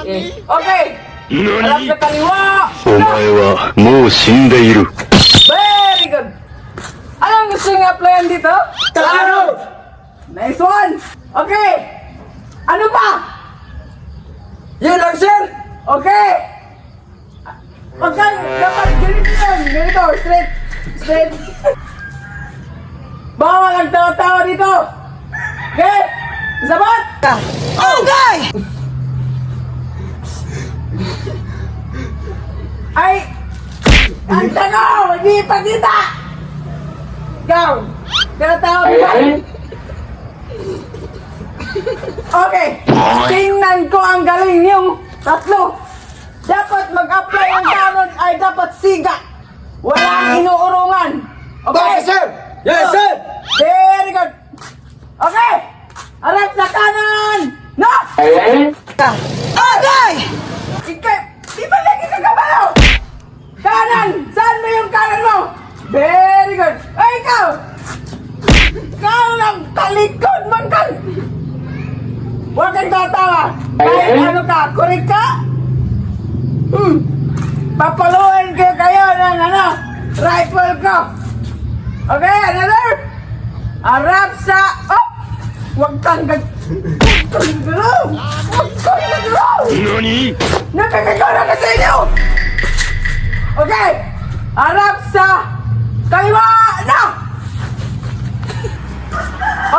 Okay. Harap sa kaliwa. お前はもう死んでいる。 Very good. Anong gusto nga applyan dito? Tanod! Nice one. Okay. Ano pa? Yun lang, sir! Okay. Dapat ganito yun. Ganito. Straight. Straight. Bawal ang tawa-tawa dito. Okay. Sabat. Okay! Ay. Ang tanong. Hindi ipagkita. Ikaw. Tawa-tawa dito. Okay. Tingnan ko ang galing yung tatlo. Dapat mag-apply ang tanod ay dapat siga. Walang inuurungan. Okay, sir! Yes, sir! Very good. Okay. Harap sa kanan. No! Okay! Ikaw, di ba lagi kagabalaw? Kanan. Saan mo yung kanan mo? Very good. Ay, ikaw. Ikaw lang talikod man kan. Huwag kang tatawa. Kahit ano ka, kurik ka? Papaluin ko kayo ng rifle ko. Okay, another. Harap sa... Oh! Huwag kang gagalaw. Huwag kang gagalaw. 何 Nakakagaw na kasi inyo. Okay. Harap sa kaliwa na.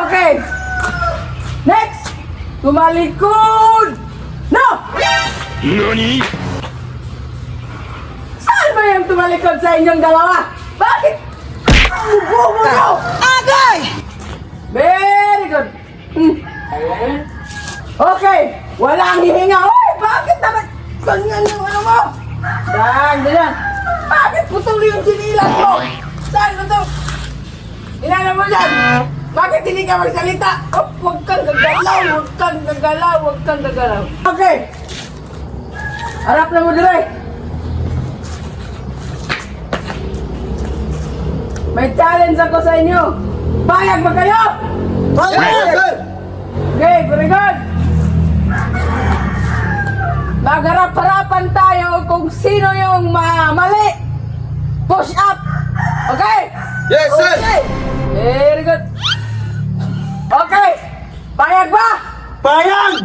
Okay. Next. Tumalikod. No! 何 Saan ba yung tumalikod sa inyong dalawa? Bakit? Bubo nyo! Very good. Okay. Walang hihinga. Uy, bakit naman? Ganyan yung ano mo? Ganyan. Bakit putol yung sinilas mo? Saan mo to? Inano mo dyan? Bakit hindi ka magsalita? Oh, huwag kang gagalaw, huwag kang gagalaw, huwag kang gagalaw. Okay. Harap na mo dire. May challenge ako sa inyo. Payag ba kayo? Yes, sir! Okay, very good. Magharap-harapan tayo kung sino yung mali. Push up. Okay? Yes, sir! Okay. Very good. Okay. Payag ba? Bayang!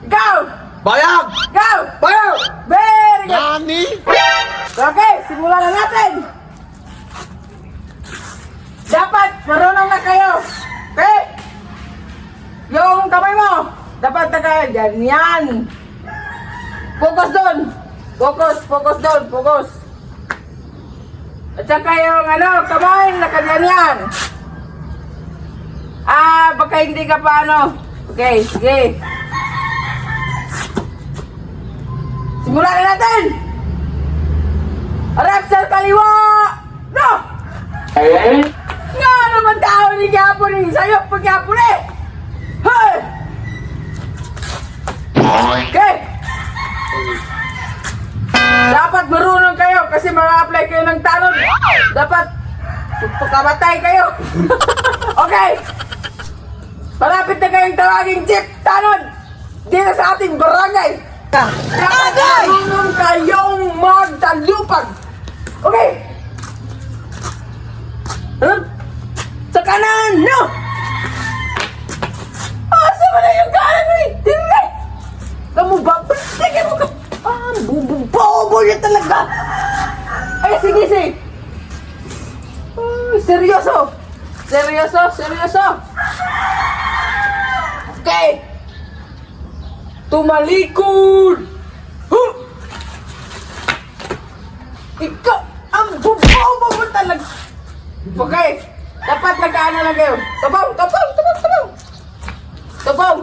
Go! Bayang! Go! Bayang! Very good. Nani? Okay, simulan na natin. Dapat marunong na kayo. Okay? Yung kamay mo, dapat ganyan. Focus doon. Focus doon. Focus. At saka yung kamay, nakaganyan. Baka hindi ka pa Okay, sige. Simulan na natin. Harap sa kaliwa. No! Nga naman tao ni Gapon yung sayo pag Gapon eh! Hey! Okay! Dapat marunong kayo kasi ma-apply kayo ng tanod. Dapat pagkamatay kayo. Okay! Malapit na kayong tawaging Chief Tanod dito sa ating barangay. Dapat marunong kayong magtalupag. Okay! Sa kanan! No! Asa mo na yung kanan mo eh? Hindi! Kamu ba? Sige mo ka! Bobo niya talaga! Ay, sige! Seryoso! Okay! Tumalikod! Huh! Ikaw! Ang bobo mo talaga! Okay! Dapat nagkaano lang kayo. Tabang!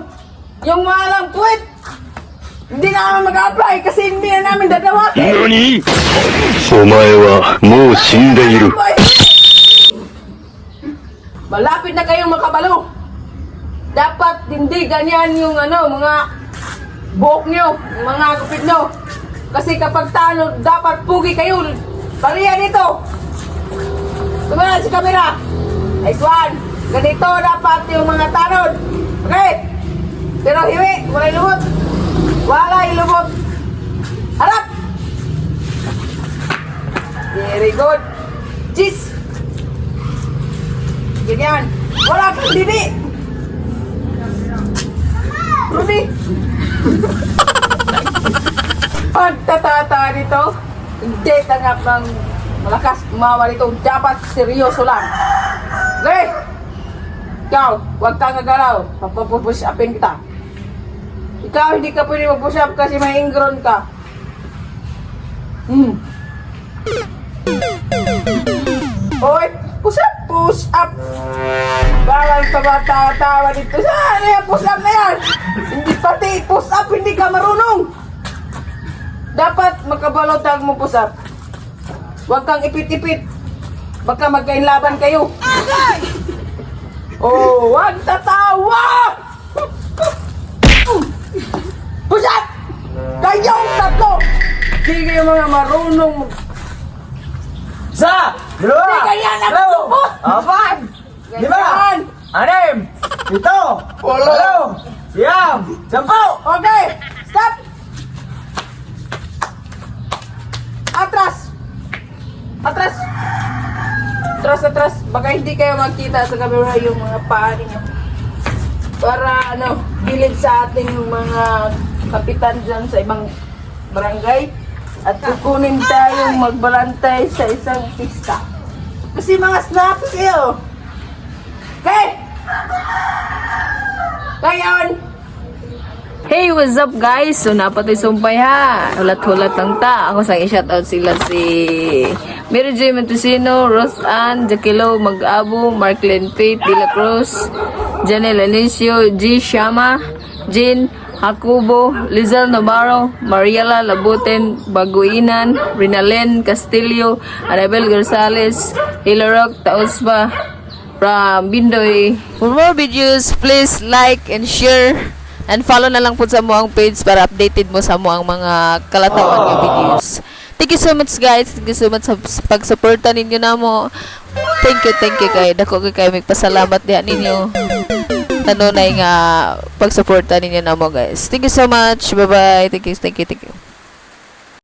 Yung walang puwit! Hindi na namin mag-apply kasi hindi na namin dadawa. 何お前はもう死んでいる。 Malapit na kayong makabalo. Dapat hindi ganyan yung mga buhok nyo, mga gupit nyo. Kasi kapag tanod, dapat pugi kayo. Pariya dito. Tumala si camera. Nice one. Ganito dapat yung mga tanod. Okay? Pero hiwi, wala ilubot. Wala ilubot. Harap! Very good. Cheese. Ganyan. Wala kang bibi. Rudy. Pagtatata nito, hindi tanggap ng malakas umawa nito. Dapat seryoso lang. Okay? Ikaw, huwag kang gagalaw. Papapush upin kita. Ikaw, hindi ka pwede mag-push up kasi may ingrown ka. Oy, push up, push up. Bawal ka ba tawa dito? Saan yan? Push up na yan. Hindi pati push up, hindi ka marunong. Dapat makabalotag mo push up. Huwag kang ipit-ipit. Baka magkainlaban kayo. Oh, huwag tatawa! Push up! Kayong tatlo! Hindi kayo mga marunong. Isa! Dalawa! Hindi kaya Tatlo! nagtutupot! Apat! Lima! Ganyan. Anim! Pito! Walo! Siyam! Sampu! Okay, stop! Atras! Atras! Atras, atras. Baka hindi kayo magkita sa camera yung mga paa ninyo. Para gilid sa ating mga kapitan dyan sa ibang barangay. At kukunin tayong magbalantay sa isang pista. Kasi mga snaps kayo. Okay? Ngayon, hey, what's up guys? So napatoy sumpay ha. Hulat-hulat lang ta. Ako sang i-shoutout sila si Mary J. Montesino, Rose Ann, Jaquilo Mag-Abo, Marklyn Faith De La Cruz, Janelle Anicio, G. Shama, Jean Jacobo, Lizelle Navarro, Mariela Labuten, Baguinan, Rinalen Castillo, Anabel Gonzalez, Hilarok Tausba, from Bindoy. For more videos, please like and share and follow na lang po sa mo ang page para updated mo sa mo ang mga kalatawan ng videos. Thank you so much guys. Thank you so much sa pag-suporta ninyo na mo. Thank you kay dako kay magpasalamat diha ninyo. Tanunay nga pag-suporta ninyo na mo guys. Thank you so much. Bye-bye. Thank you.